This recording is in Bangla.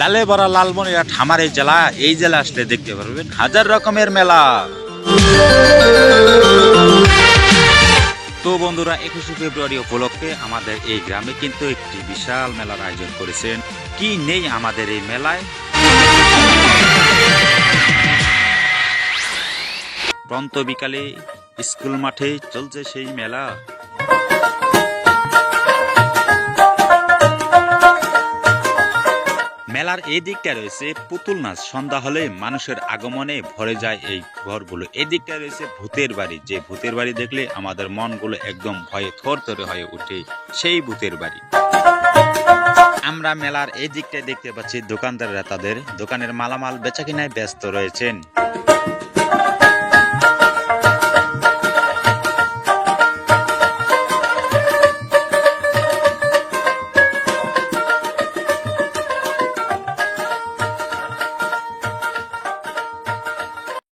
লালে ভরা লালমনিরহাট আমার এই জেলা আসলে দেখতে পারবেন হাজার রকমের মেলা। তো বন্ধুরা 21শে ফেব্রুয়ারি উপলক্ষে আমাদের এই গ্রামে কিন্তু একটি বিশাল মেলার আয়োজন করেছেন। কি নেই আমাদের এই মেলায়? প্রন্ত বিকালে স্কুল মাঠে চলছে সেই মেলা। মেলার এই দিকটা রয়েছে পুতুল নাচ, সন্ধ্যা হলে মানুষের আগমনে ভরে যায় এই ঘরগুলো। এই দিকটা রয়েছে ভূতের বাড়ি, যে ভূতের বাড়ি দেখলে আমাদের মনগুলো একদম ভয়ে থরথরে হয়ে ওঠে, সেই ভূতের বাড়ি। আমরা মেলার এই দিকটায় দেখতে পাচ্ছি দোকানদাররা তাদের দোকানের মালামাল বেচা কিনায় ব্যস্ত রয়েছেন।